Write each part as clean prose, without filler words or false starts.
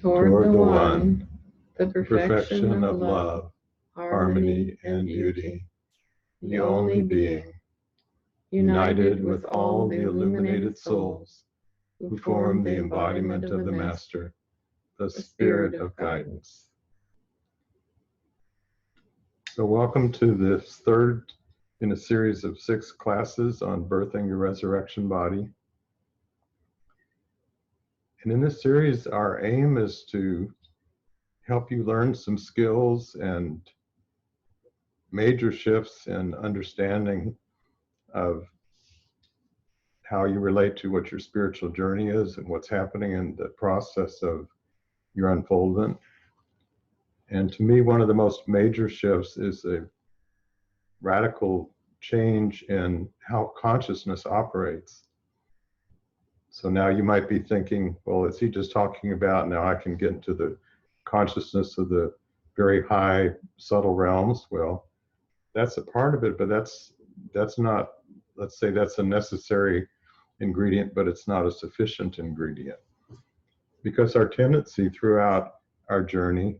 toward the one, the the perfection of love, harmony, and beauty, the only being, united with all the illuminated souls who form the embodiment of the Master, the Spirit of guidance. So welcome to this third in a series of 6 classes on birthing your resurrection body. And in this series, our aim is to help you learn some skills and major shifts in understanding of how you relate to what your spiritual journey is and what's happening in the process of your unfoldment. And to me, one of the most major shifts is a radical change in how consciousness operates. So now you might be thinking, well, is he just talking about now I can get into the consciousness of the very high, subtle realms? Well, that's a part of it, but that's not, let's say that's a necessary ingredient, but it's not a sufficient ingredient. Because our tendency throughout our journey,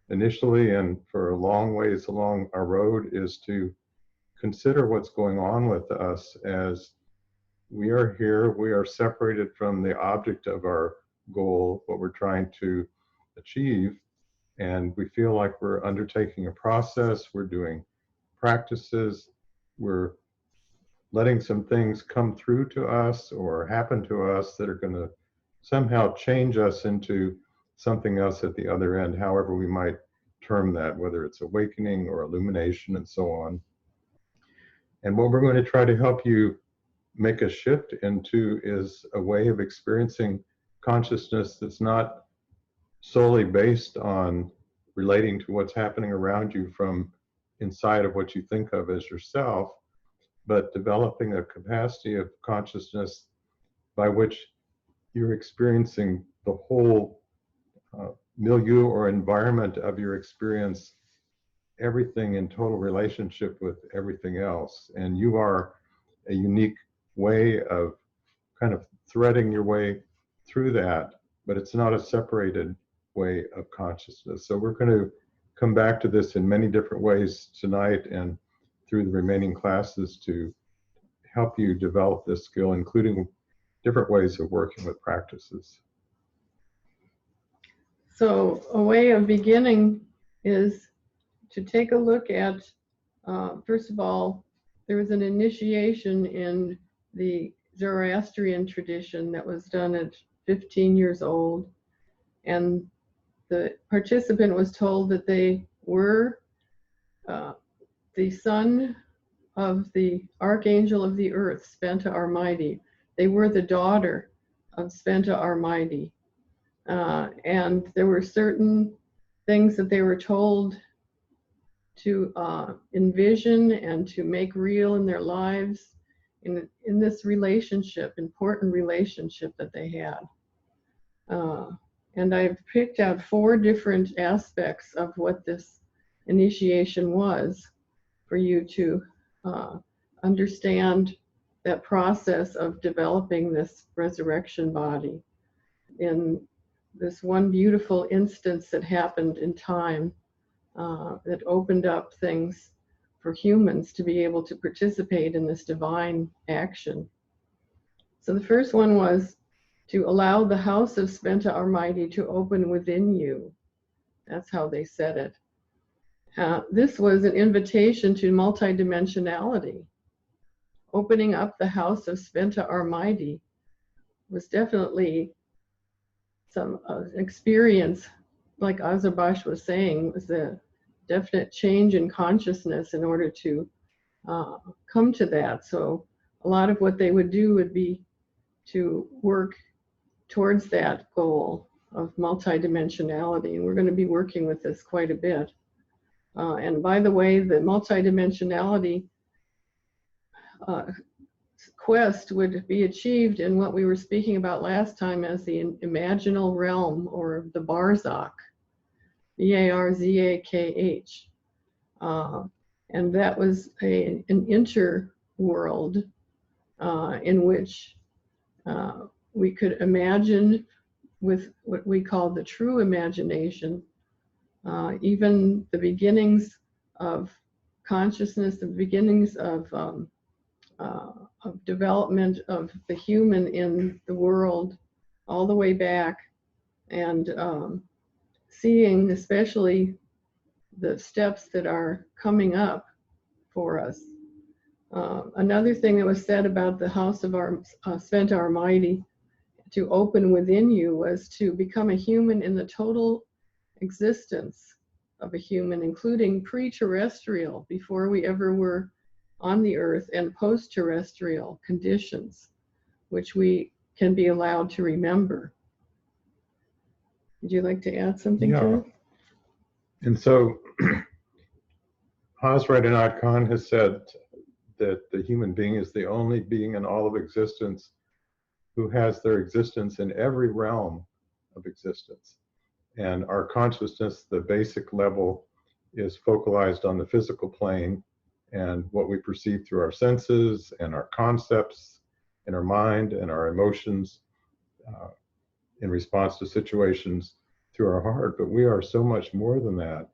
initially and for a long ways along our road, is to consider what's going on with us as we are here, we are separated from the object of our goal, what we're trying to achieve, and we feel like we're undertaking a process, we're doing practices, we're letting some things come through to us or happen to us that are going to somehow change us into something else at the other end, however we might term that, whether it's awakening or illumination and so on. And what we're going to try to help you make a shift into is a way of experiencing consciousness that's not solely based on relating to what's happening around you from inside of what you think of as yourself, but developing a capacity of consciousness by which you're experiencing the whole milieu or environment of your experience, everything in total relationship with everything else. And you are a unique way of kind of threading your way through that, but it's not a separated way of consciousness. So we're going to come back to this in many different ways tonight and through the remaining classes to help you develop this skill, including different ways of working with practices. So a way of beginning is to take a look at, first of all, there was an initiation in the Zoroastrian tradition that was done at 15 years old, and the participant was told that they were the son of the Archangel of the Earth, Spenta Armidi. They were the daughter of Spenta Armidi. And there were certain things that they were told to envision and to make real in their lives in this relationship, important relationship that they had. And I've picked out 4 different aspects of what this initiation was for you to understand that process of developing this resurrection body in this one beautiful instance that happened in time that opened up things for humans to be able to participate in this divine action. So the first one was to allow the house of Spenta Armidi to open within you. That's how they said it. This was an invitation to multidimensionality. Opening up the house of Spenta Armidi was definitely some experience, like Azarbash was saying, was a definite change in consciousness in order to come to that. So a lot of what they would do would be to work towards that goal of multidimensionality. And we're going to be working with this quite a bit. And by the way, the multidimensionality quest would be achieved in what we were speaking about last time as the imaginal realm, or the barzakh, B-A-R-Z-A-K-H. And that was an interworld in which we could imagine with what we call the true imagination, even the beginnings of consciousness, the beginnings of development of the human in the world, all the way back, and seeing especially the steps that are coming up for us. Another thing that was said about the house of our Sventa Almighty to open within you was to become a human in the total existence of a human, including pre-terrestrial, before we ever were on the earth, and post-terrestrial conditions, which we can be allowed to remember. Would you like to add something to it? And so Hazrat Inayat Khan has said that the human being is the only being in all of existence who has their existence in every realm of existence. And our consciousness, the basic level, is focalized on the physical plane and what we perceive through our senses and our concepts in our mind and our emotions in response to situations through our heart. But we are so much more than that.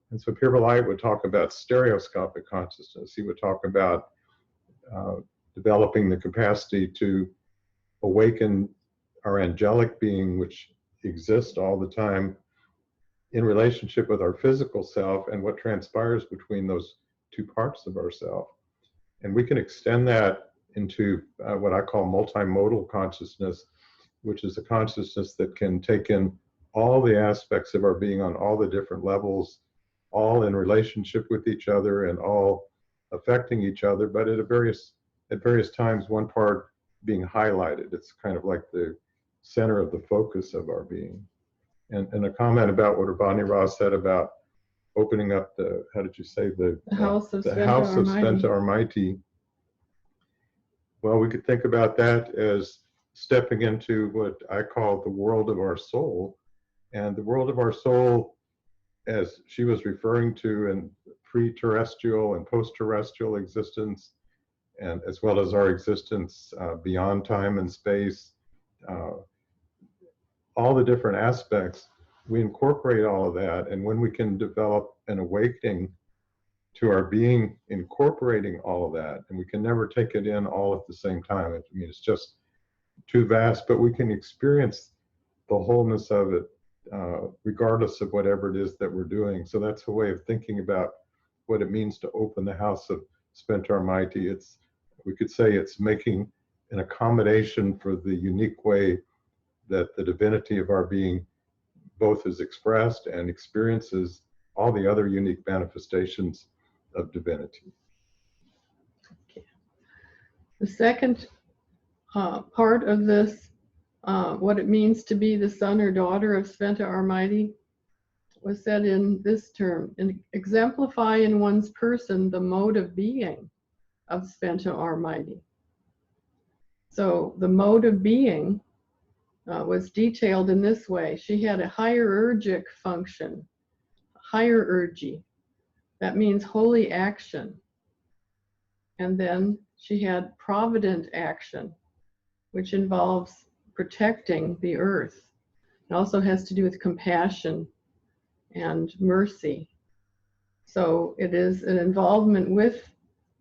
And so Pure Light would talk about stereoscopic consciousness. He would talk about developing the capacity to awaken our angelic being, which exists all the time in relationship with our physical self and what transpires between those two parts of ourself. And we can extend that into what I call multimodal consciousness, which is a consciousness that can take in all the aspects of our being on all the different levels, all in relationship with each other and all affecting each other, but at various times one part being highlighted. It's kind of like the center of the focus of our being. And a comment about what Urbani Ra said about opening up the, how did you say, the house of Sventa Almighty. Well, we could think about that as stepping into what I call the world of our soul. And the world of our soul, as she was referring to in pre-terrestrial and post-terrestrial existence, and as well as our existence beyond time and space, all the different aspects, we incorporate all of that. And when we can develop an awakening to our being, incorporating all of that, and we can never take it in all at the same time. I mean, it's just too vast, but we can experience the wholeness of it, regardless of whatever it is that we're doing. So that's a way of thinking about what it means to open the house of Sventa Almighty. We could say it's making an accommodation for the unique way that the divinity of our being both is expressed and experiences all the other unique manifestations of divinity. Okay. The second part of this, what it means to be the son or daughter of Sventa Almighty, was said in this term: exemplify in one's person the mode of being of Sventa Almighty. So the mode of being was detailed in this way. She had a hierurgic function, hierurgy. That means holy action. And then she had provident action, which involves protecting the earth. It also has to do with compassion and mercy. So it is an involvement with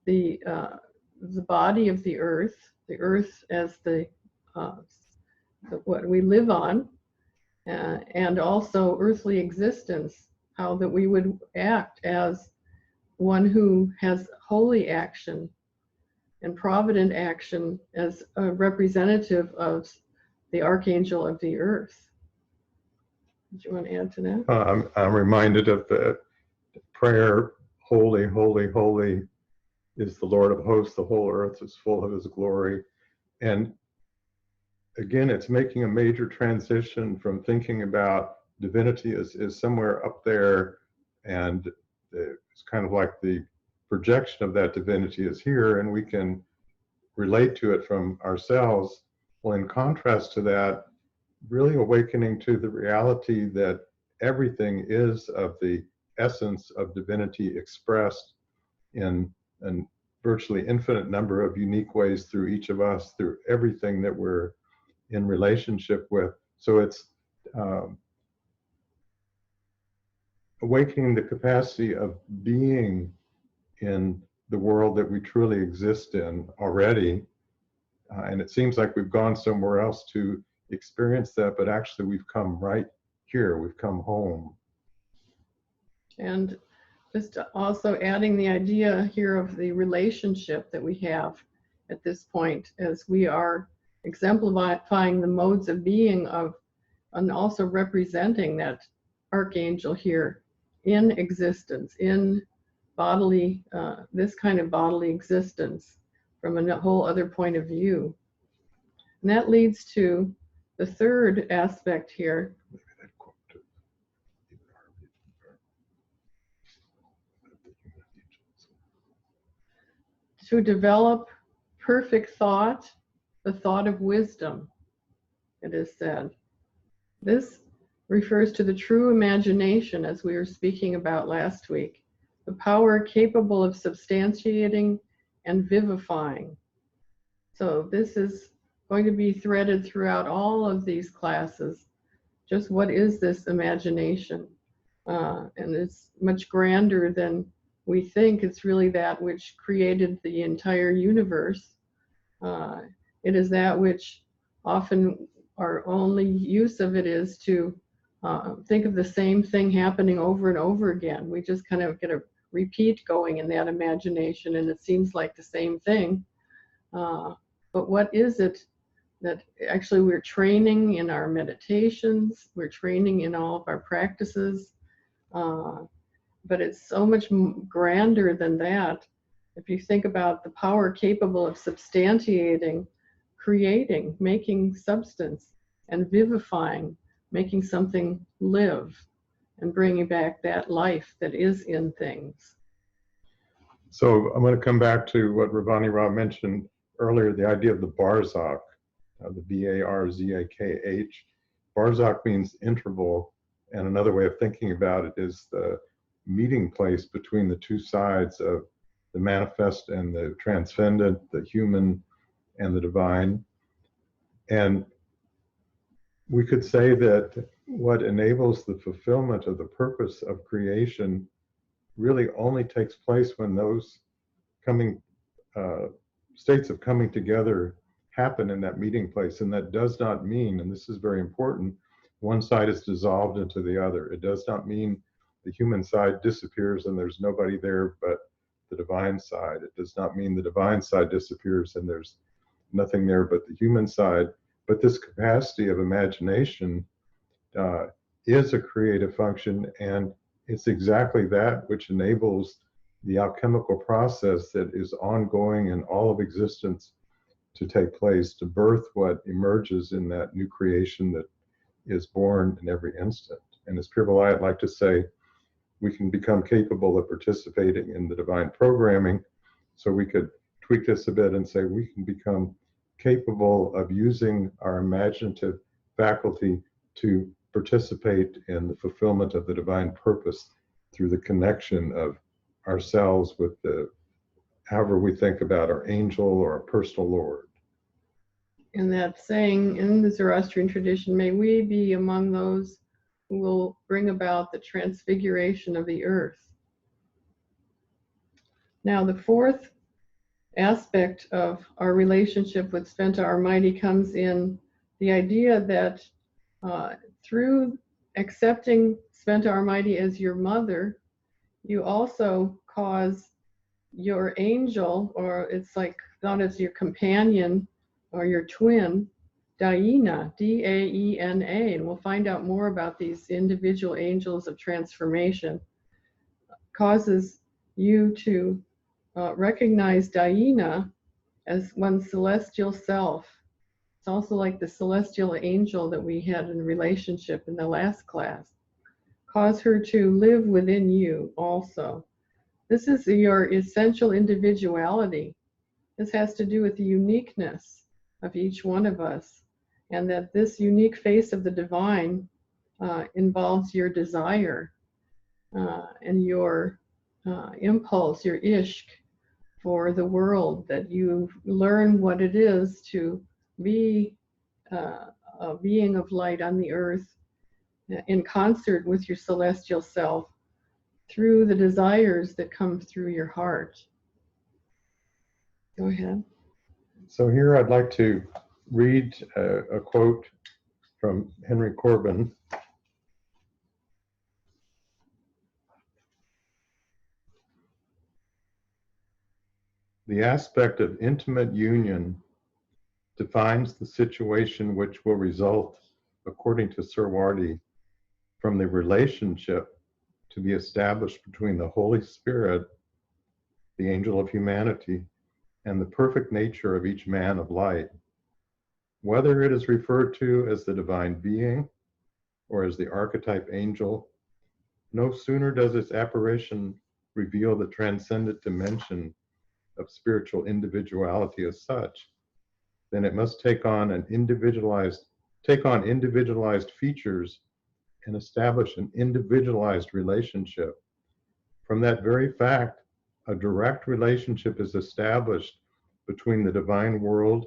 the body of the earth as what we live on, and also earthly existence, how that we would act as one who has holy action and provident action as a representative of the archangel of the earth. Do you want to add to that? I'm reminded of the prayer, holy, holy, holy is the Lord of hosts, the whole earth is full of his glory. And again, it's making a major transition from thinking about divinity as somewhere up there, and it's kind of like the projection of that divinity is here, and we can relate to it from ourselves. Well, in contrast to that, really awakening to the reality that everything is of the essence of divinity expressed in a virtually infinite number of unique ways through each of us, through everything that we're in relationship with. So it's awakening the capacity of being in the world that we truly exist in already. And it seems like we've gone somewhere else to experience that, but actually we've come right here, we've come home. And just also adding the idea here of the relationship that we have at this point, as we are exemplifying the modes of being of, and also representing that archangel here in existence, in bodily, this kind of bodily existence from a whole other point of view. And that leads to the third aspect here. To develop perfect thought, the thought of wisdom, it is said. This refers to the true imagination, as we were speaking about last week, the power capable of substantiating and vivifying. So this is going to be threaded throughout all of these classes. Just what is this imagination? And it's much grander than we think. It's really that which created the entire universe. It is that which often our only use of it is to think of the same thing happening over and over again. We just kind of get a repeat going in that imagination, and it seems like the same thing. But what is it that actually we're training in our meditations, we're training in all of our practices, but it's so much grander than that. If you think about the power capable of substantiating, creating, making substance, and vivifying, making something live, and bringing back that life that is in things. So I'm going to come back to what Ravani Ra mentioned earlier, the idea of the barzakh, the B-A-R-Z-A-K-H. Barzakh means interval, and another way of thinking about it is the meeting place between the two sides of the manifest and the transcendent, the human and the divine. And we could say that what enables the fulfillment of the purpose of creation really only takes place when those coming states of coming together happen in that meeting place. And that does not mean, and this is very important, one side is dissolved into the other. It does not mean the human side disappears and there's nobody there but the divine side. It does not mean the divine side disappears and there's nothing there but the human side. But this capacity of imagination is a creative function, and it's exactly that which enables the alchemical process that is ongoing in all of existence to take place, to birth what emerges in that new creation that is born in every instant. And as Pure I'd like to say, we can become capable of participating in the divine programming. So we could tweak this a bit and say we can become capable of using our imaginative faculty to participate in the fulfillment of the divine purpose through the connection of ourselves with the, however we think about our angel or our personal Lord. And that saying in the Zoroastrian tradition, may we be among those who will bring about the transfiguration of the earth. Now, the fourth aspect of our relationship with Sventa Almighty comes in the idea that through accepting Sventa Almighty as your mother, you also cause your angel, or it's like thought as your companion or your twin, Daina, D-A-E-N-A, and we'll find out more about these individual angels of transformation, causes you to recognize Daina as one's celestial self. It's also like the celestial angel that we had in relationship in the last class. Cause her to live within you also. This is your essential individuality. This has to do with the uniqueness of each one of us, and that this unique face of the divine involves your desire and your impulse, your ishq for the world, that you learn what it is to be a being of light on the earth in concert with your celestial self through the desires that come through your heart. Go ahead. So here I'd like to read a quote from Henri Corbin. The aspect of intimate union defines the situation which will result, according to Sir Wardy, from the relationship to be established between the Holy Spirit, the angel of humanity, and the perfect nature of each man of light. Whether it is referred to as the divine being or as the archetype angel, no sooner does its apparition reveal the transcendent dimension of spiritual individuality as such, then it must take on individualized features and establish an individualized relationship. From that very fact, a direct relationship is established between the divine world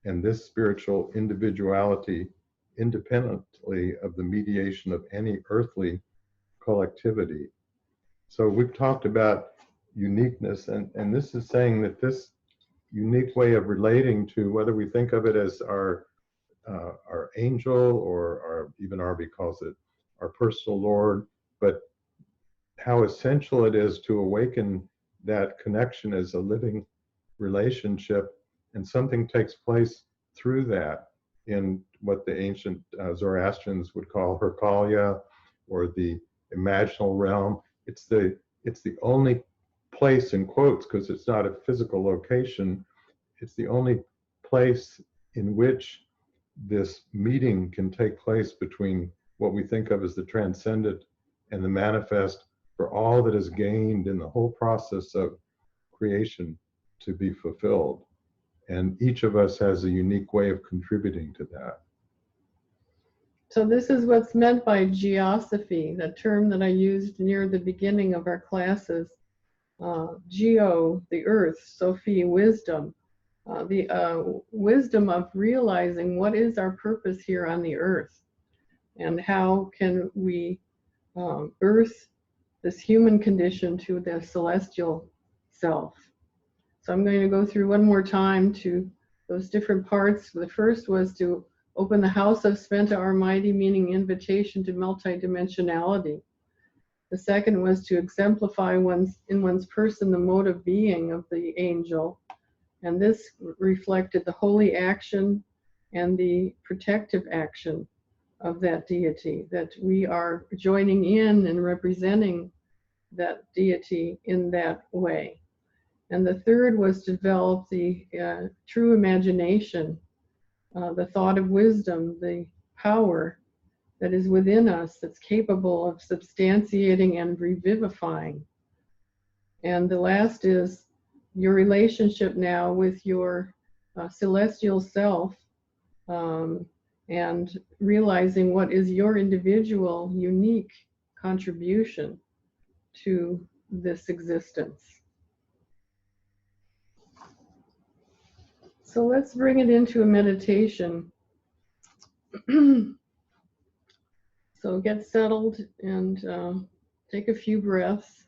and this spiritual individuality, independently of the mediation of any earthly collectivity. So we've talked about uniqueness, and this is saying that this unique way of relating to, whether we think of it as our angel, or even Arby calls it our personal Lord, but how essential it is to awaken that connection as a living relationship, and something takes place through that in what the ancient Zoroastrians would call Herkalia, or the imaginal realm. It's the only place, in quotes, because it's not a physical location, it's the only place in which this meeting can take place between what we think of as the transcendent and the manifest, for all that is gained in the whole process of creation to be fulfilled. And each of us has a unique way of contributing to that. So this is what's meant by geosophy, the term that I used near the beginning of our classes. Geo, the earth, Sophie, wisdom. The wisdom of realizing what is our purpose here on the earth, and how can we birth this human condition to the celestial self. So I'm going to go through one more time to those different parts. The first was to open the house of Sventa Almighty, meaning invitation to multidimensionality. The second was to exemplify in one's person the mode of being of the angel. And this reflected the holy action and the protective action of that deity, that we are joining in and representing that deity in that way. And the third was to develop the true imagination, the thought of wisdom, the power that is within us, that's capable of substantiating and revivifying. And the last is your relationship now with your celestial self, and realizing what is your individual, unique contribution to this existence. So let's bring it into a meditation. So get settled and take a few breaths.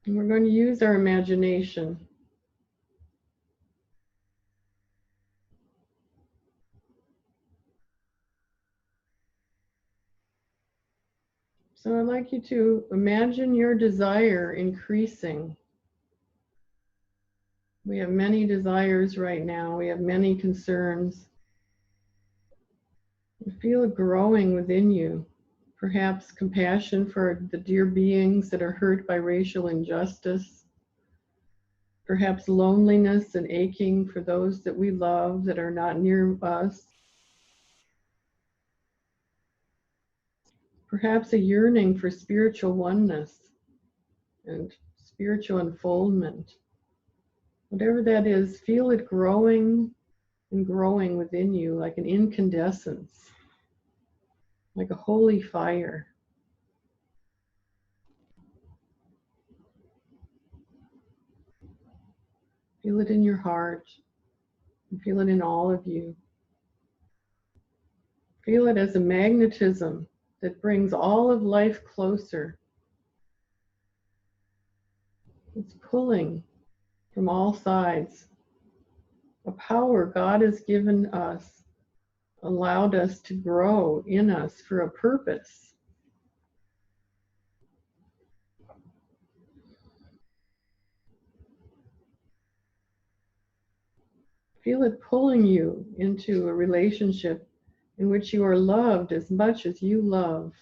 And we're going to use our imagination. So I'd like you to imagine your desire increasing. We have many desires right now. We have many concerns. You feel it growing within you. Perhaps compassion for the dear beings that are hurt by racial injustice. Perhaps loneliness and aching for those that we love that are not near us. Perhaps a yearning for spiritual oneness and spiritual unfoldment. Whatever that is, feel it growing and growing within you like an incandescence, like a holy fire. Feel it in your heart. And feel it in all of you. Feel it as a magnetism that brings all of life closer. It's pulling from all sides. A power God has given us, allowed us to grow in us for a purpose. Feel it pulling you into a relationship in which you are loved as much as you love.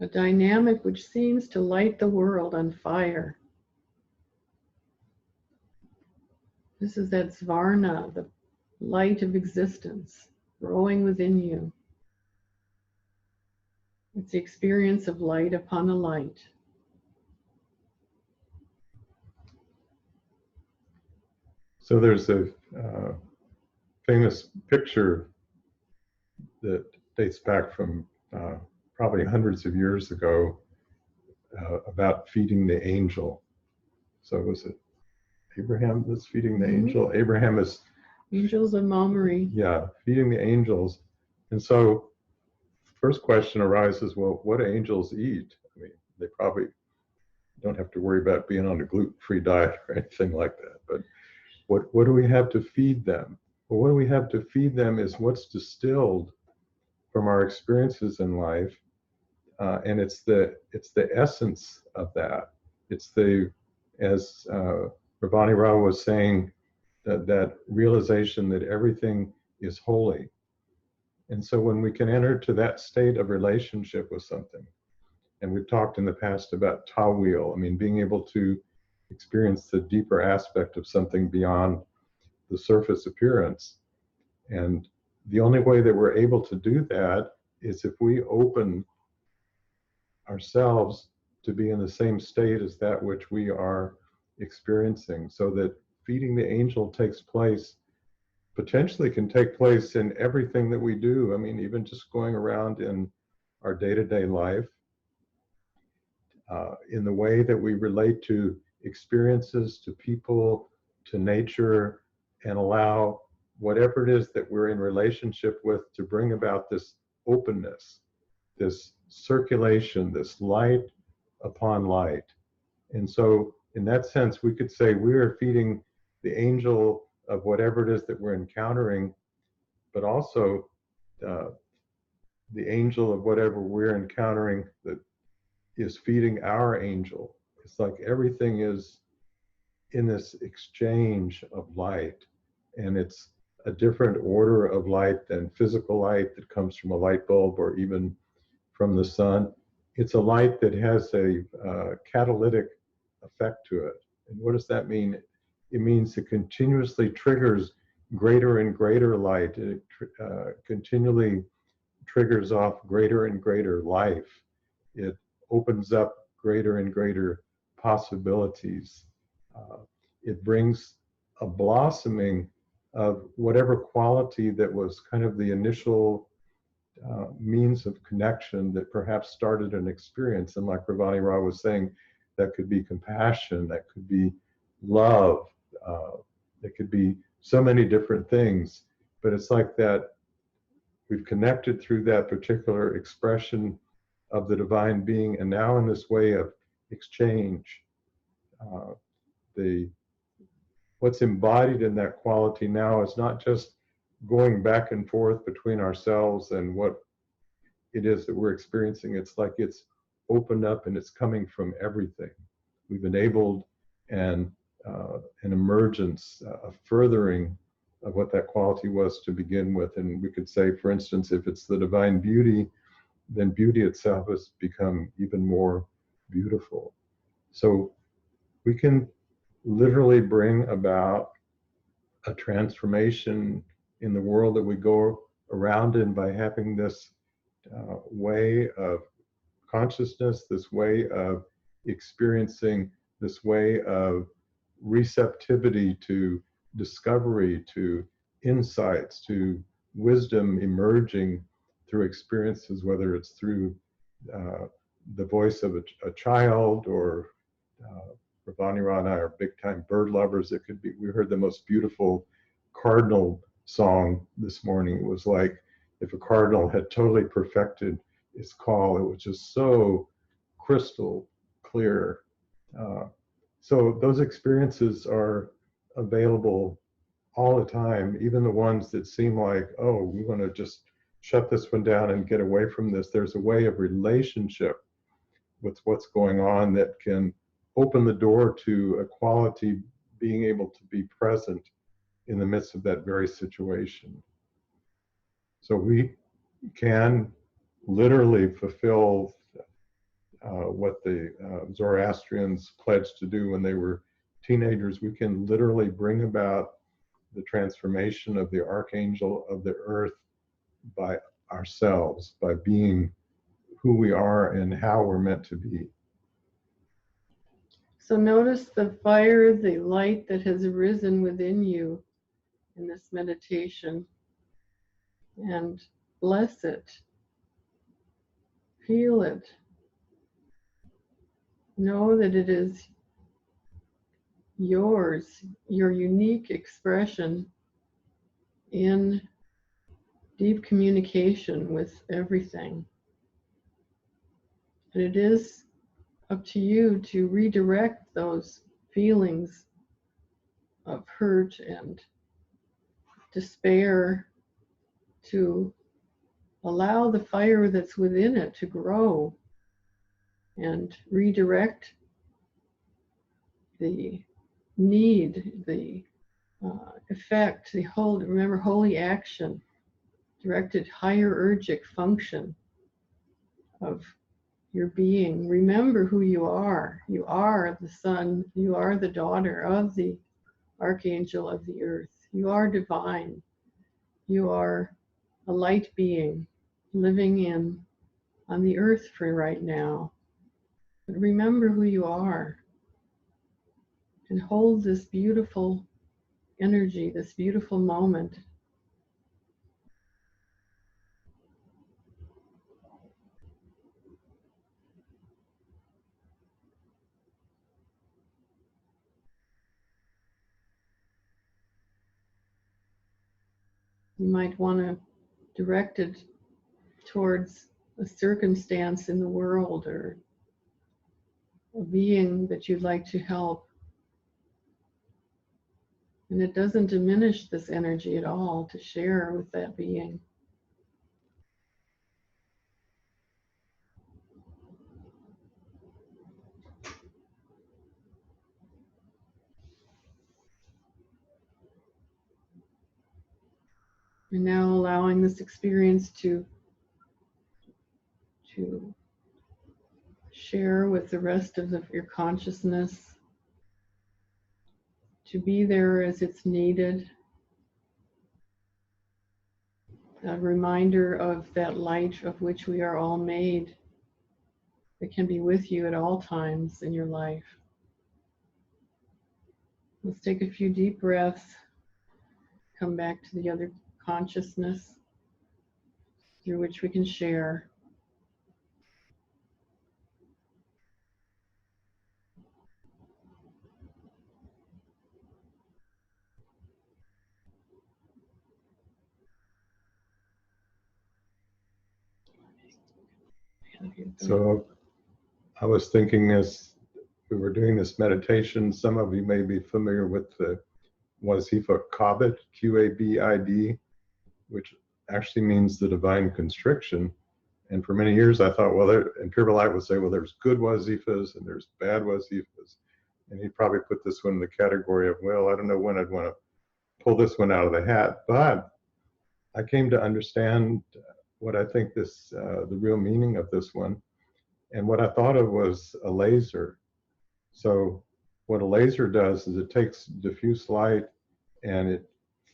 A dynamic which seems to light the world on fire. This is that svarna, the light of existence, growing within you. It's the experience of light upon a light. So there's a famous picture that dates back from probably hundreds of years ago about feeding the angel. So was it Abraham that's feeding the angel? Abraham is... Angels of Mamre. Yeah, feeding the angels. And so first question arises, well, what do angels eat? I mean, they probably don't have to worry about being on a gluten-free diet or anything like that. But what do we have to feed them? Well, what do we have to feed them is what's distilled from our experiences in life, and it's the essence of that. It's the, as Ravani Rao was saying, that realization that everything is holy. And so when we can enter to that state of relationship with something, and we've talked in the past about tawil, I mean, being able to experience the deeper aspect of something beyond the surface appearance. And the only way that we're able to do that is if we open ourselves to be in the same state as that which we are experiencing, so that feeding the angel takes place, potentially can take place in everything that we do. I mean, even just going around in our day-to-day life, in the way that we relate to experiences, to people, to nature, and allow whatever it is that we're in relationship with to bring about this openness, this circulation, this light upon light. And so in that sense, we could say we are feeding the angel of whatever it is that we're encountering, but also the angel of whatever we're encountering that is feeding our angel. It's like everything is in this exchange of light, and it's a different order of light than physical light that comes from a light bulb or even from the sun. It's a light that has a catalytic effect to it. And what does that mean? It means it continuously triggers greater and greater light. It continually triggers off greater and greater life. It opens up greater and greater possibilities. It brings a blossoming of whatever quality that was kind of the initial means of connection that perhaps started an experience. And like Ravani Rao was saying, that could be compassion, that could be love, that could be so many different things. But it's like that we've connected through that particular expression of the divine being, and now in this way of exchange, what's embodied in that quality now is not just going back and forth between ourselves and what it is that we're experiencing. It's like it's opened up and it's coming from everything. We've enabled an emergence, a furthering of what that quality was to begin with. And we could say, for instance, if it's the divine beauty, then beauty itself has become even more beautiful. So we can literally bring about a transformation in the world that we go around in by having this way of consciousness, this way of experiencing, this way of receptivity to discovery, to insights, to wisdom emerging through experiences, whether it's through the voice of a child, or Ravani and I are big time bird lovers. It could be, we heard the most beautiful cardinal song this morning. It was like if a cardinal had totally perfected its call. It was just so crystal clear. So those experiences are available all the time, even the ones that seem like, oh, we want to just shut this one down and get away from this. There's a way of relationship with what's going on that can open the door to a quality being able to be present in the midst of that very situation. So we can literally fulfill what the Zoroastrians pledged to do when they were teenagers. We can literally bring about the transformation of the archangel of the earth by ourselves, by being who we are and how we're meant to be. So notice the fire, the light that has arisen within you in this meditation, and bless it. Feel it. Know that it is yours, your unique expression in deep communication with everything. And it is up to you to redirect those feelings of hurt and despair, to allow the fire that's within it to grow and redirect the need, the effect, the whole, remember, holy action, directed hierurgic function of your being. Remember who you are. You are the son, you are the daughter of the archangel of the earth. You are divine. You are a light being living on the earth for right now. But remember who you are, and hold this beautiful energy, this beautiful moment. You might want to direct it towards a circumstance in the world or a being that you'd like to help. And it doesn't diminish this energy at all to share with that being. And now allowing this experience to share with the rest of your consciousness, to be there as it's needed. A reminder of that light of which we are all made, that can be with you at all times in your life. Let's take a few deep breaths. Come back to the other consciousness through which we can share. So I was thinking, as we were doing this meditation, some of you may be familiar with the Wazifa Qabid, Q-A-B-I-D, which actually means the divine constriction. And for many years I thought, well, and Pure Light would say, well, there's good wazifas and there's bad wazifas. And he'd probably put this one in the category of, well, I don't know when I'd want to pull this one out of the hat. But I came to understand what I think the real meaning of this one. And what I thought of was a laser. So what a laser does is it takes diffuse light and it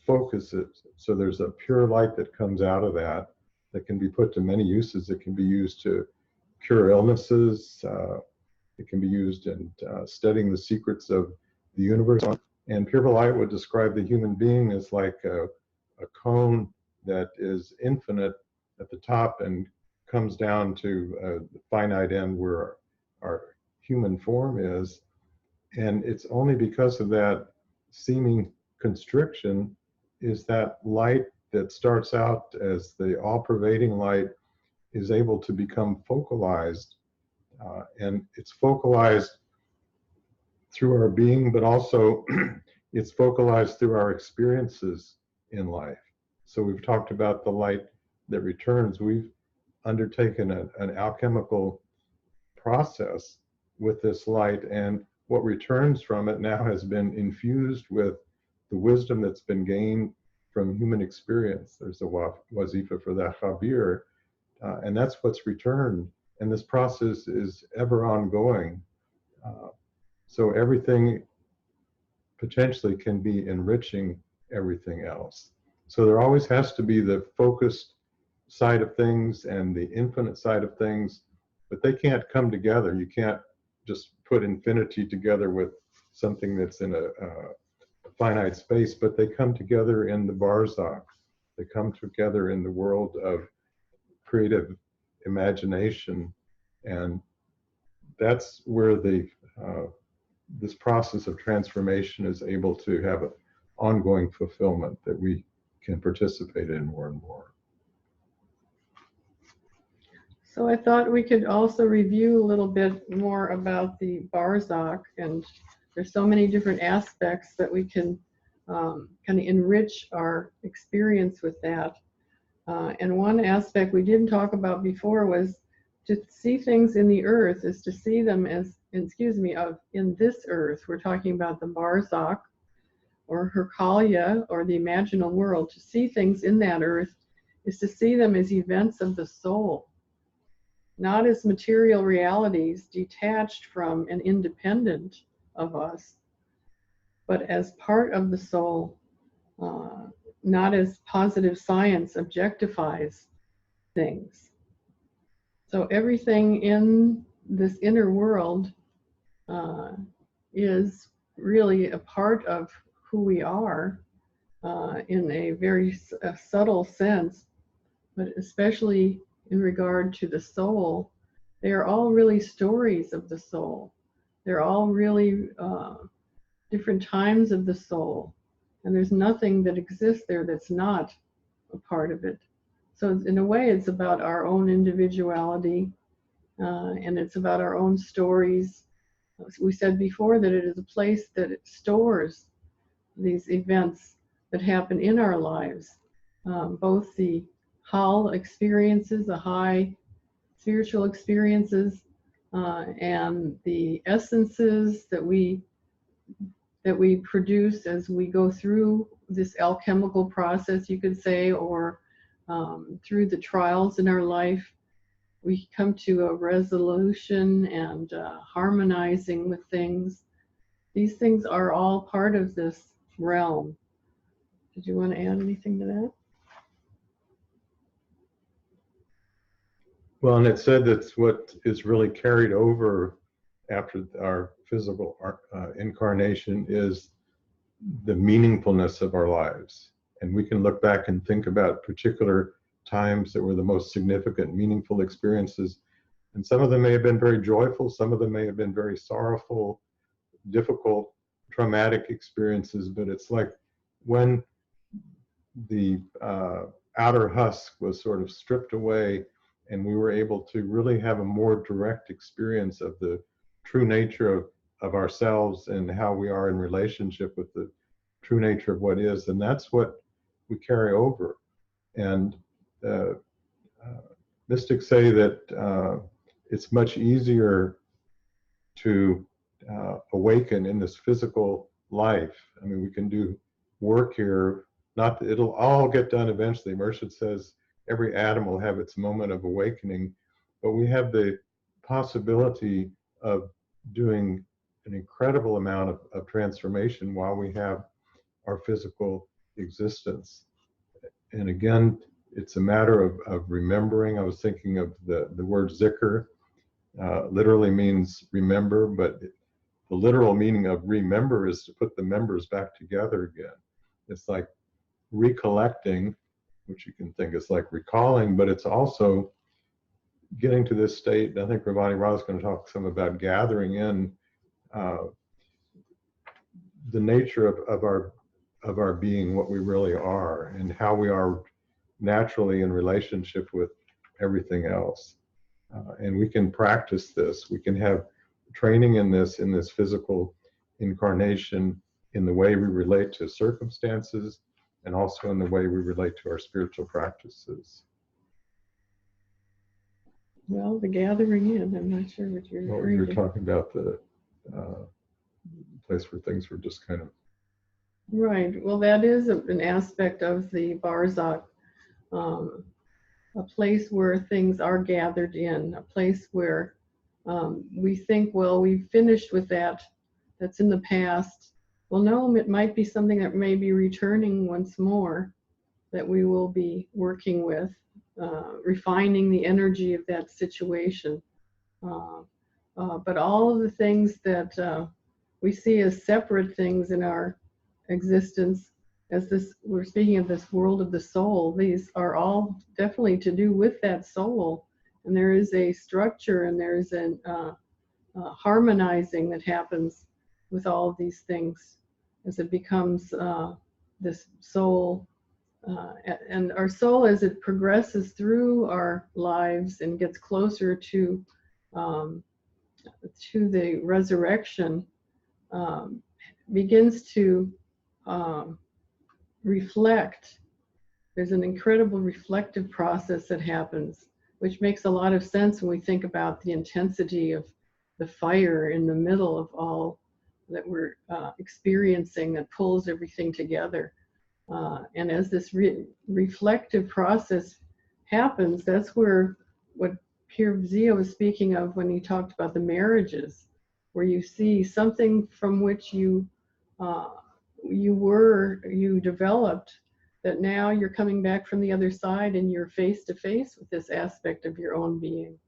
focuses. So there's a pure light that comes out of that can be put to many uses. It can be used to cure illnesses. It can be used in studying the secrets of the universe. And pure light would describe the human being as like a cone that is infinite at the top and comes down to the finite end where our human form is. And it's only because of that seeming constriction is that light that starts out as the all-pervading light is able to become focalized. And it's focalized through our being, but also it's focalized through our experiences in life. So we've talked about the light that returns. We've undertaken an alchemical process with this light, and what returns from it now has been infused with the wisdom that's been gained from human experience. There's a wazifa for that, khabir, and that's what's returned. And this process is ever ongoing. So everything potentially can be enriching everything else. So there always has to be the focused side of things and the infinite side of things, but they can't come together. You can't just put infinity together with something that's in a finite space, but they come together in the barzakh. They come together in the world of creative imagination, and that's where this process of transformation is able to have an ongoing fulfillment that we can participate in more and more. So I thought we could also review a little bit more about the barzakh, and there's so many different aspects that we can kind of enrich our experience with that. And one aspect we didn't talk about before was to see things in the earth is to see them as, in this earth. We're talking about the barzakh or herkalya or the imaginal world. To see things in that earth is to see them as events of the soul, not as material realities detached from and independent of us, but as part of the soul, not as positive science objectifies things. So everything in this inner world is really a part of who we are in a very subtle sense, but especially in regard to the soul, they are all really stories of the soul. They're all really different times of the soul. And there's nothing that exists there that's not a part of it. So in a way, it's about our own individuality, and it's about our own stories. We said before that it is a place that it stores these events that happen in our lives, both the hal experiences, the high spiritual experiences, and the essences that we produce as we go through this alchemical process, you could say, or through the trials in our life. We come to a resolution and harmonizing with things. These things are all part of this realm. Did you want to add anything to that? Well, and it said that's what is really carried over after our physical incarnation is the meaningfulness of our lives. And we can look back and think about particular times that were the most significant, meaningful experiences. And some of them may have been very joyful, some of them may have been very sorrowful, difficult, traumatic experiences, but it's like when the outer husk was sort of stripped away and we were able to really have a more direct experience of the true nature of ourselves and how we are in relationship with the true nature of what is, and that's what we carry over. And mystics say that it's much easier to awaken in this physical life. I mean, we can do work here, not that it'll all get done eventually. Murshid says every atom will have its moment of awakening, but we have the possibility of doing an incredible amount of transformation while we have our physical existence. And again, it's a matter of remembering. I was thinking of the word zikr, literally means remember, but the literal meaning of remember is to put the members back together again. It's like recollecting which you can think is like recalling, but it's also getting to this state. And I think Ravani Rao is going to talk some about gathering in the nature of our being, what we really are, and how we are naturally in relationship with everything else. And we can practice this. We can have training in this physical incarnation, in the way we relate to circumstances, and also in the way we relate to our spiritual practices. Well, the gathering in, I'm not sure what you're referring to. You're talking about the place where things were just kind of... Right. Well, that is an aspect of the barzakh, a place where things are gathered in, a place where we think, well, we've finished with that, that's in the past. Well, no, it might be something that may be returning once more, that we will be working with, refining the energy of that situation. But all of the things that we see as separate things in our existence, as this, we're speaking of this world of the soul, these are all definitely to do with that soul. And there is a structure, and there is an harmonizing that happens with all of these things as it becomes this soul. And our soul, as it progresses through our lives and gets closer to the resurrection, begins to reflect. There's an incredible reflective process that happens, which makes a lot of sense when we think about the intensity of the fire in the middle of all that we're experiencing, that pulls everything together. And as this reflective process happens, that's where what Pierre Zio was speaking of when he talked about the marriages, where you see something from which you developed, that now you're coming back from the other side and you're face to face with this aspect of your own being.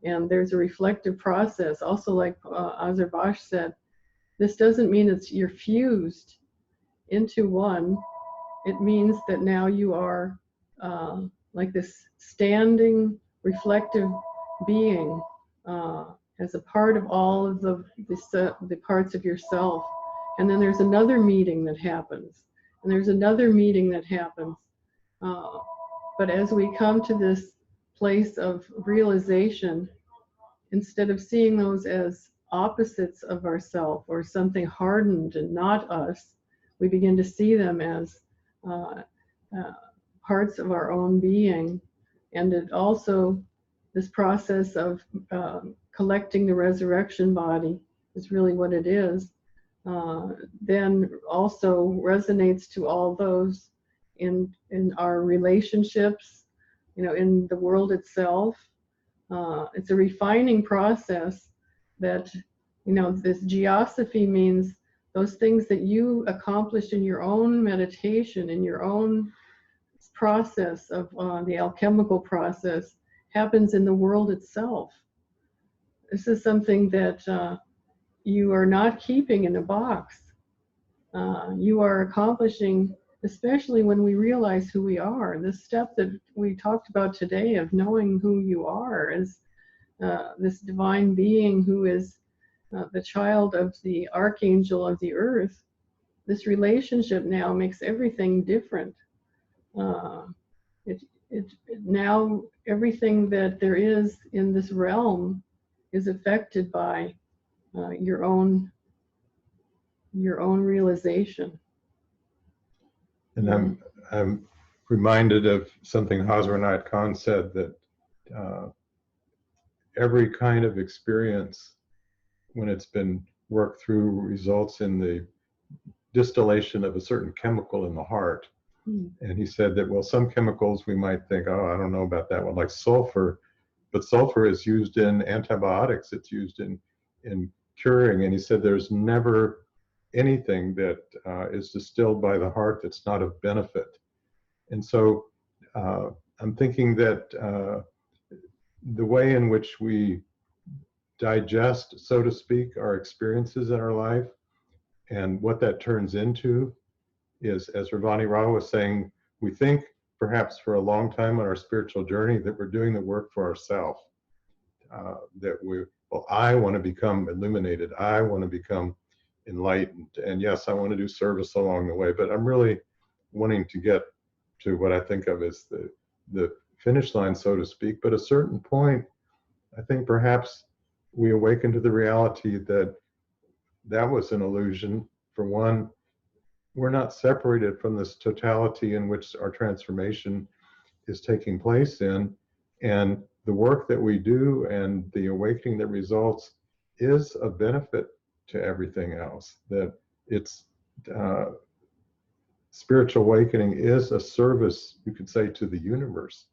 And there's a reflective process. Also, like Azarbash said, this doesn't mean you're fused into one. It means that now you are like this standing, reflective being as a part of all of the parts of yourself. And then there's another meeting that happens, and there's another meeting that happens. But as we come to this place of realization, instead of seeing those as opposites of ourself or something hardened and not us, we begin to see them as parts of our own being. And it also, this process of collecting the resurrection body is really what it is, then also resonates to all those in our relationships, in the world itself. It's a refining process that, this geosophy means those things that you accomplished in your own meditation, in your own process of the alchemical process, happens in the world itself. This is something that you are not keeping in a box. You are accomplishing, especially when we realize who we are. This step that we talked about today of knowing who you are as this divine being who is the child of the archangel of the earth. This relationship now makes everything different. Now everything that there is in this realm is affected by your own realization. And I'm reminded of something Hazrat Khan said, that every kind of experience, when it's been worked through, results in the distillation of a certain chemical in the heart. And he said that, well, some chemicals we might think, oh, I don't know about that one, like sulfur, but sulfur is used in antibiotics, it's used in curing. And he said there's never anything that is distilled by the heart that's not of benefit. And so I'm thinking that the way in which we digest, so to speak, our experiences in our life and what that turns into is, as Ravani Rao was saying, we think perhaps for a long time on our spiritual journey, that we're doing the work for ourselves. Well, I want to become illuminated. I want to become enlightened. And yes, I want to do service along the way, but I'm really wanting to get to what I think of as the finish line, so to speak. But at a certain point, I think perhaps we awaken to the reality that that was an illusion. For one, we're not separated from this totality in which our transformation is taking place in. And the work that we do and the awakening that results is a benefit to everything else. That it's spiritual awakening is a service, you could say, to the universe.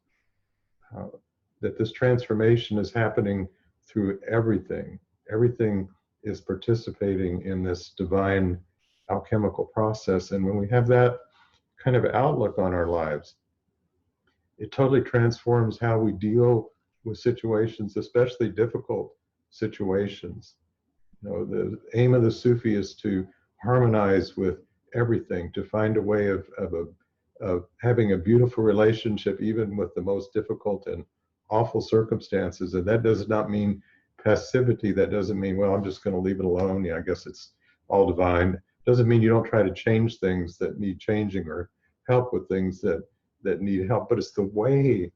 That this transformation is happening through everything. Everything is participating in this divine alchemical process. And when we have that kind of outlook on our lives, it totally transforms how we deal with situations, especially difficult situations. You know, the aim of the Sufi is to harmonize with everything, to find a way of having a beautiful relationship, even with the most difficult and awful circumstances. And that does not mean passivity. That doesn't mean, well, I'm just going to leave it alone. Yeah, I guess it's all divine. It doesn't mean you don't try to change things that need changing or help with things that need help. But it's the way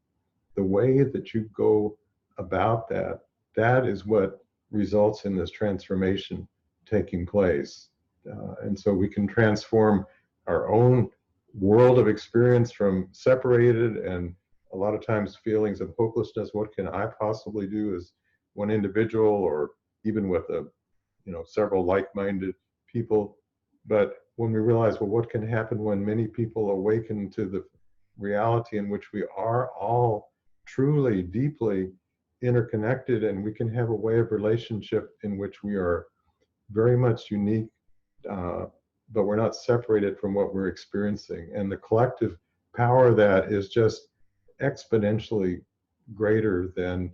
that you go about that is what results in this transformation taking place. And so we can transform our own world of experience from separated and a lot of times feelings of hopelessness. What can I possibly do as one individual, or even with several like-minded people? But when we realize, well, what can happen when many people awaken to the reality in which we are all truly, deeply interconnected, and we can have a way of relationship in which we are very much unique, but we're not separated from what we're experiencing. And the collective power of that is just exponentially greater than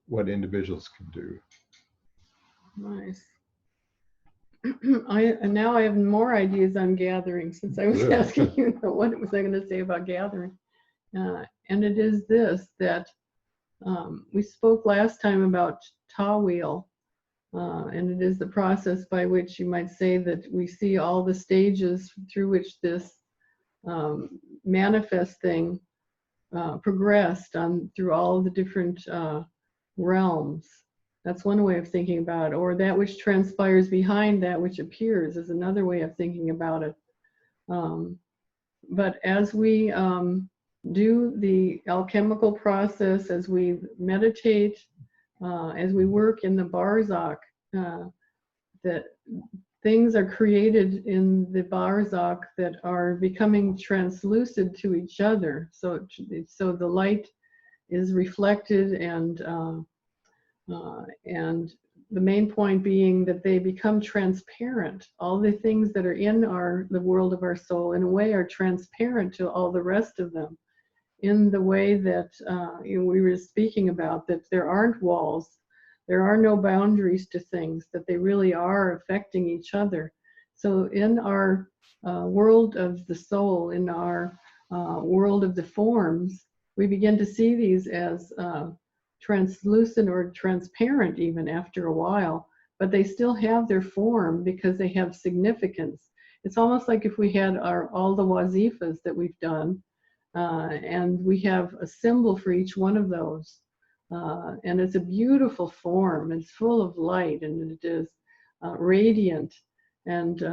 what individuals can do. Nice. Now I have more ideas on gathering, since I was asking you what was I going to say about gathering. And it is this, that we spoke last time about Tawil, and it is the process by which you might say that we see all the stages through which this manifest thing progressed through all the different realms. That's one way of thinking about it. Or that which transpires behind that which appears is another way of thinking about it. But as we do the alchemical process, as we meditate, as we work in the barzakh, that things are created in the barzakh that are becoming translucid to each other. So the light is reflected, and the main point being that they become transparent. All the things that are in the world of our soul, in a way, are transparent to all the rest of them, in the way that we were speaking about, that there aren't walls, there are no boundaries to things, that they really are affecting each other. So in our world of the soul, in our world of the forms, we begin to see these as translucent or transparent even after a while, but they still have their form because they have significance. It's almost like if we had all the wazifas that we've done, and we have a symbol for each one of those. And it's a beautiful form. It's full of light, and it is radiant. And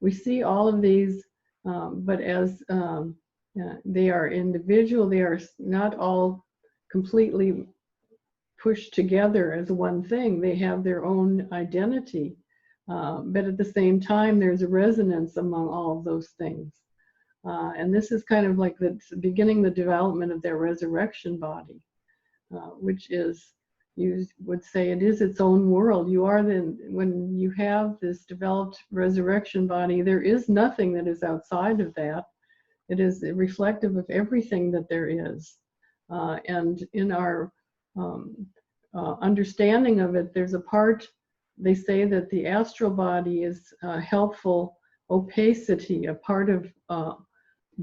we see all of these, but as they are individual, they are not all completely pushed together as one thing. They have their own identity. But at the same time, there's a resonance among all of those things. And this is kind of like beginning the development of their resurrection body, which is, you would say, it is its own world. When you have this developed resurrection body, there is nothing that is outside of that. It is reflective of everything that there is. And in our understanding of it, there's a part, they say that the astral body is helpful opacity, a part of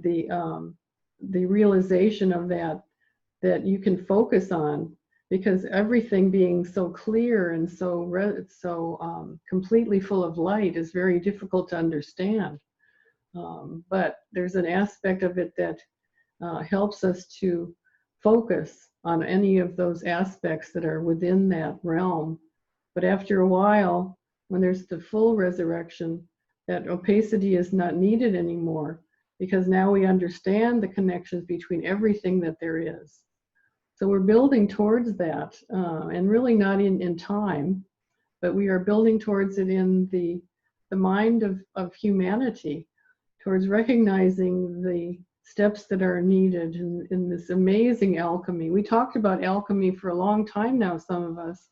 the realization of that you can focus on, because everything being so clear and so completely full of light is very difficult to understand. But there's an aspect of it that helps us to focus on any of those aspects that are within that realm. But after a while, when there's the full resurrection, that opacity is not needed anymore, because now we understand the connections between everything that there is. So we're building towards that, and really not in time, but we are building towards it in the mind of humanity, towards recognizing the steps that are needed in this amazing alchemy. We talked about alchemy for a long time now, some of us,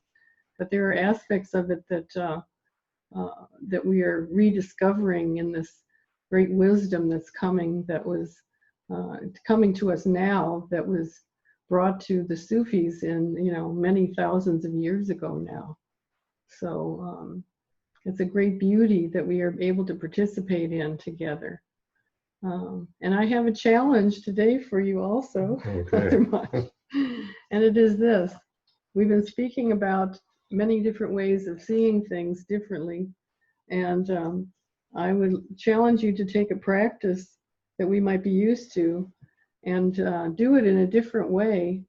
but there are aspects of it that we are rediscovering in this great wisdom that's coming, that was coming to us now, that was brought to the Sufis in many thousands of years ago now. So it's a great beauty that we are able to participate in together. And I have a challenge today for you also, Okay. And it is this. We've been speaking about many different ways of seeing things differently, and I would challenge you to take a practice that we might be used to and do it in a different way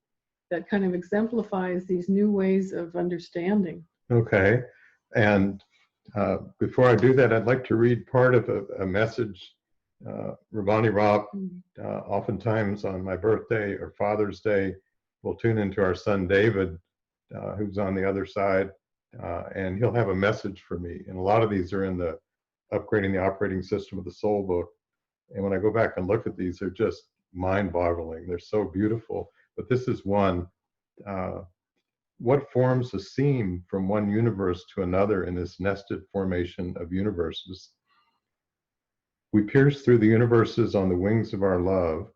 that kind of exemplifies these new ways of understanding. Okay. And before I do that, I'd like to read part of a message Ravani Ra, oftentimes on my birthday or Father's Day, will tune into our son David, who's on the other side, and he'll have a message for me. And a lot of these are in the Upgrading the Operating System of the Soul book. And when I go back and look at these, they're just mind-boggling. They're so beautiful. But this is one. What forms a seam from one universe to another in this nested formation of universes? We pierce through the universes on the wings of our love,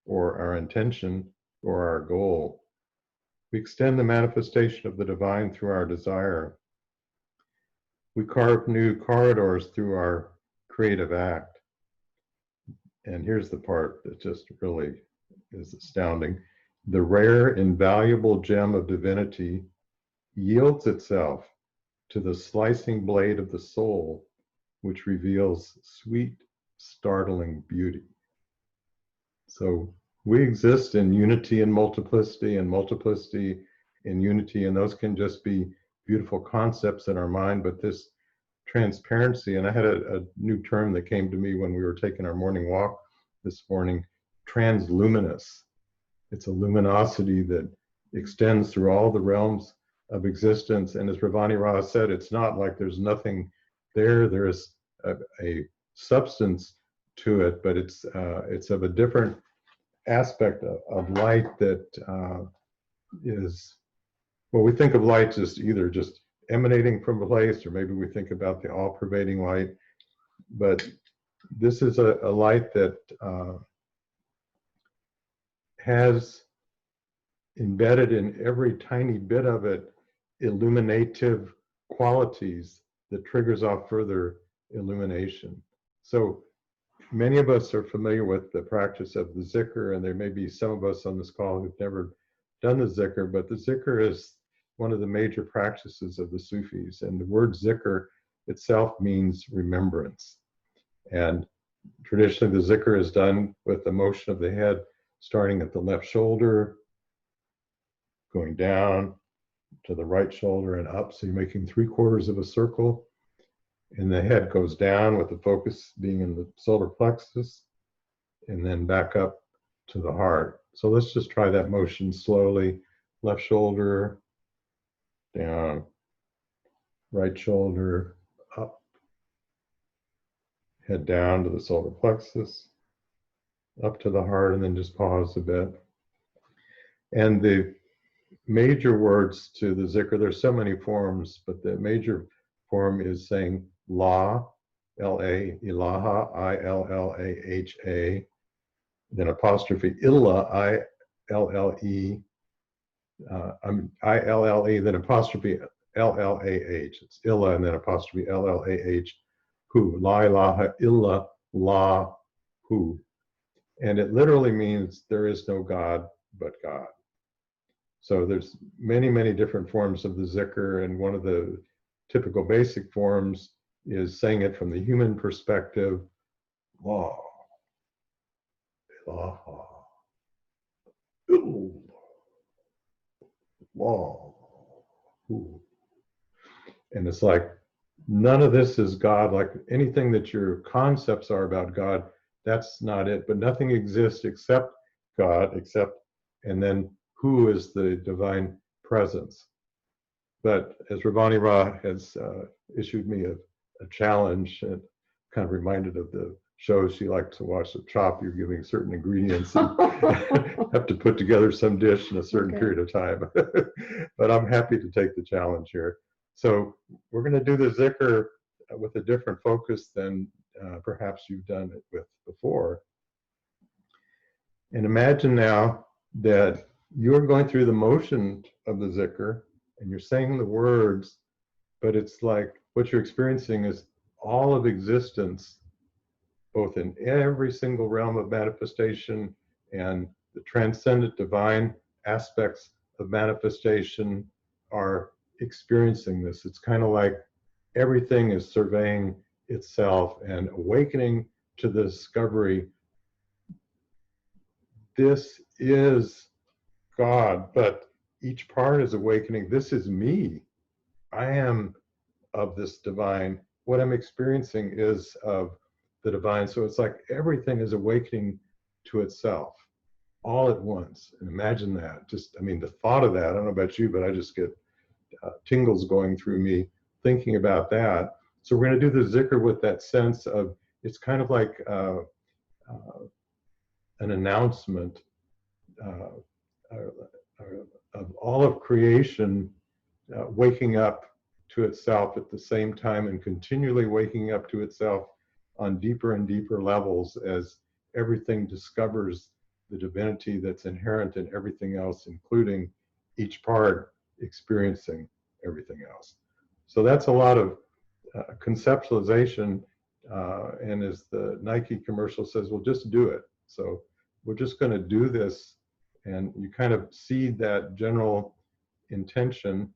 or our intention, or our goal. We extend the manifestation of the divine through our desire. We carve new corridors through our creative act. And here's the part that just really is astounding. The rare, invaluable gem of divinity yields itself to the slicing blade of the soul, which reveals sweet, startling beauty. So we exist in unity and multiplicity in unity, and those can just be beautiful concepts in our mind, but this transparency, and I had a new term that came to me when we were taking our morning walk this morning, transluminous. It's a luminosity that extends through all the realms of existence. And as Ravani Ra said, it's not like there's nothing there. There is a substance to it, but it's of a different aspect of light that is, well, we think of light as either just emanating from a place, or maybe we think about the all-pervading light. But this is a light that has embedded in every tiny bit of it illuminative qualities that triggers off further illumination. So many of us are familiar with the practice of the zikr, and there may be some of us on this call who've never done the zikr, but the zikr is one of the major practices of the Sufis. And the word zikr itself means remembrance. And traditionally the zikr is done with the motion of the head starting at the left shoulder, going down to the right shoulder and up. So you're making 3/4 of a circle. And the head goes down with the focus being in the solar plexus, and then back up to the heart. So let's just try that motion slowly. Left shoulder, down. Right shoulder, up. Head down to the solar plexus, up to the heart, and then just pause a bit. And the major words to the zikr, there's so many forms, but the major form is saying La, L-A, Ilaha, I-L-L-A-H-A, then apostrophe Illa, I-L-L-E, I-L-L-E, then apostrophe L-L-A-H. It's Illa and then apostrophe L-L-A-H, Hu, La ilaha illa La Hu. And it literally means there is no God but God. So there's many, many different forms of the zikr, and one of the typical basic forms is saying it from the human perspective. La, ilaha, illallah, hu. And it's like, none of this is God. Like anything that your concepts are about God, that's not it. But nothing exists except God, and then who is the divine presence. But as Ravani Ra has issued me a challenge, and kind of reminded of the shows she liked to watch, the Chop, you're giving certain ingredients and have to put together some dish in a certain period of time. But I'm happy to take the challenge here. So we're going to do the zikr with a different focus than perhaps you've done it with before. And imagine now that you're going through the motion of the zikr and you're saying the words, but it's like what you're experiencing is all of existence, both in every single realm of manifestation and the transcendent divine aspects of manifestation are experiencing this. It's kind of like everything is surveying itself and awakening to the discovery, this is God, but each part is awakening, this is me. I am of this divine. What I'm experiencing is of the divine. So it's like everything is awakening to itself all at once. And imagine that. Just, I mean, the thought of that, I don't know about you, but I just get tingles going through me thinking about that. So we're going to do the zikr with that sense of, it's kind of like an announcement of all of creation waking up to itself at the same time and continually waking up to itself on deeper and deeper levels as everything discovers the divinity that's inherent in everything else, including each part experiencing everything else. So that's a lot of conceptualization, and as the Nike commercial says, well, just do it. So we're just going to do this, and you kind of seed that general intention,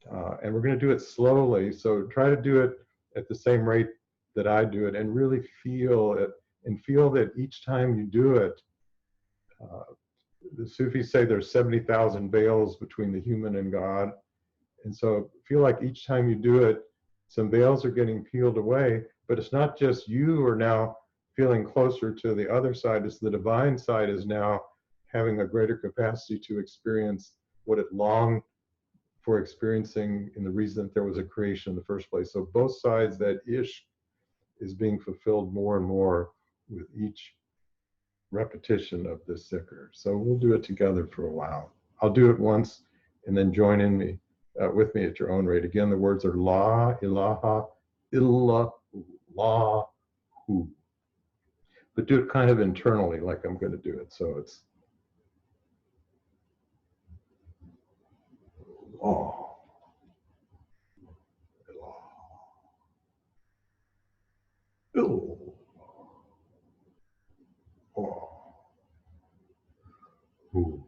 and we're going to do it slowly. So try to do it at the same rate that I do it, and really feel it, and feel that each time you do it, the Sufis say there's 70,000 veils between the human and God. And so feel like each time you do it, some veils are getting peeled away, but it's not just you are now feeling closer to the other side, it's the divine side is now having a greater capacity to experience what it longed for experiencing in the reason that there was a creation in the first place. So both sides, that ish is being fulfilled more and more with each repetition of this zikr. So we'll do it together for a while. I'll do it once and then join in me with me at your own rate. Again, the words are La ilaha illallah hu. But do it kind of internally, like I'm going to do it. So it's La ilaha illallah hu.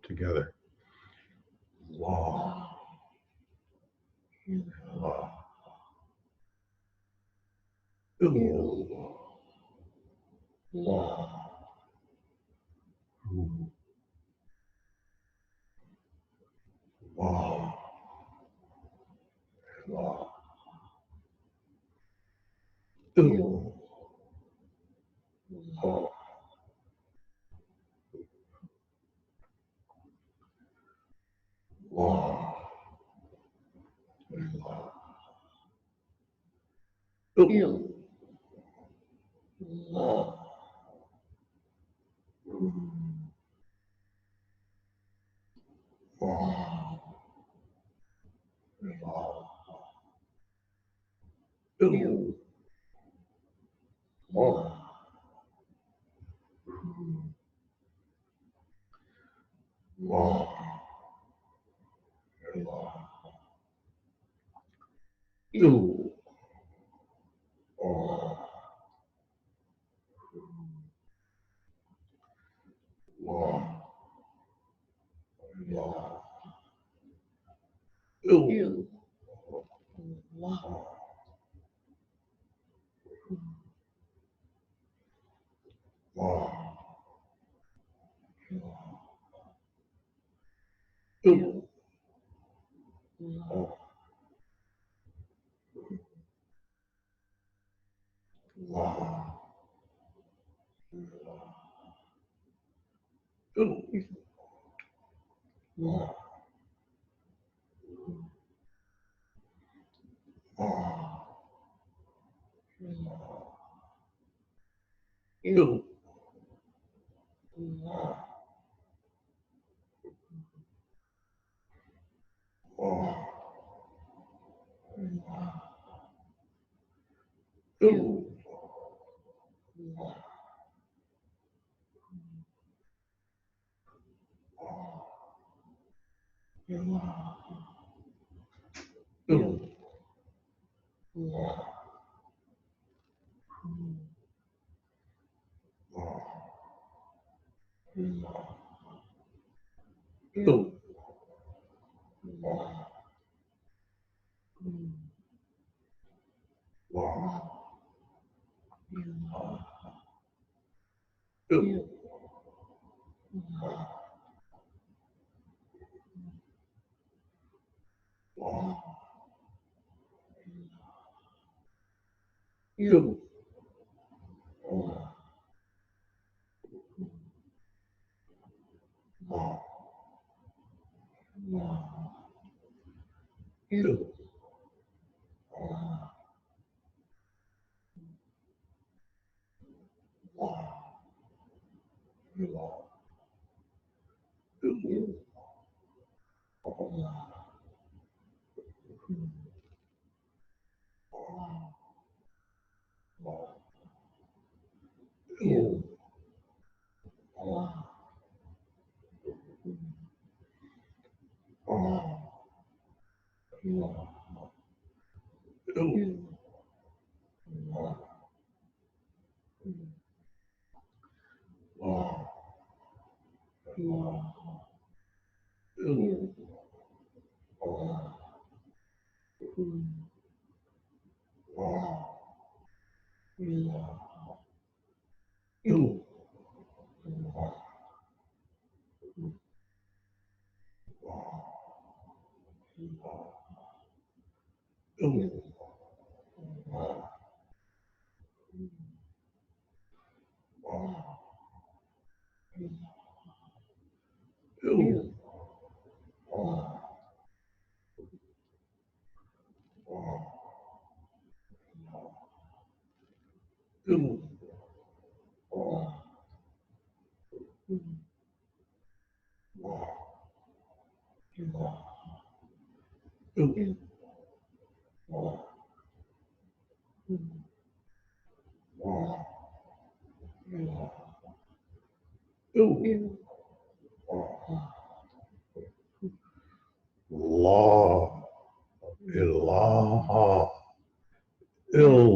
Together. La ilaha illallah hu. La ilaha illallah. La ilaha illallah. Il. Allah. Il. Allah. La ilaha illallah.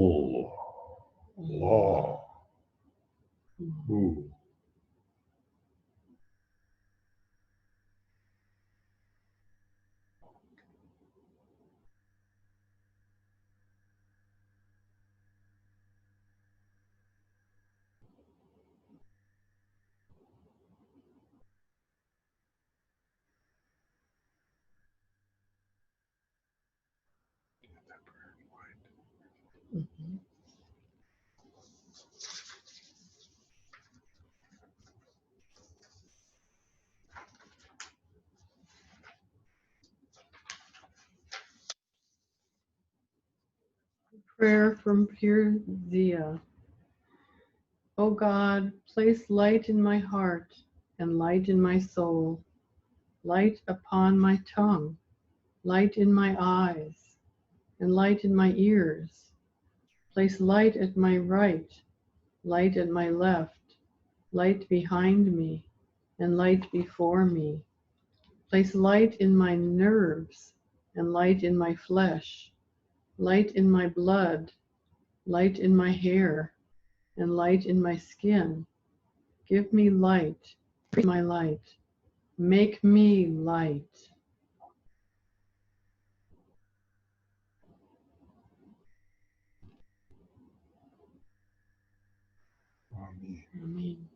Prayer from Pure Zia. O God, place light in my heart and light in my soul, light upon my tongue, light in my eyes, and light in my ears. Place light at my right, light at my left, light behind me, and light before me. Place light in my nerves and light in my flesh, light in my blood, light in my hair, and light in my skin. Give me light, my light. Make me light. Amen. Amen.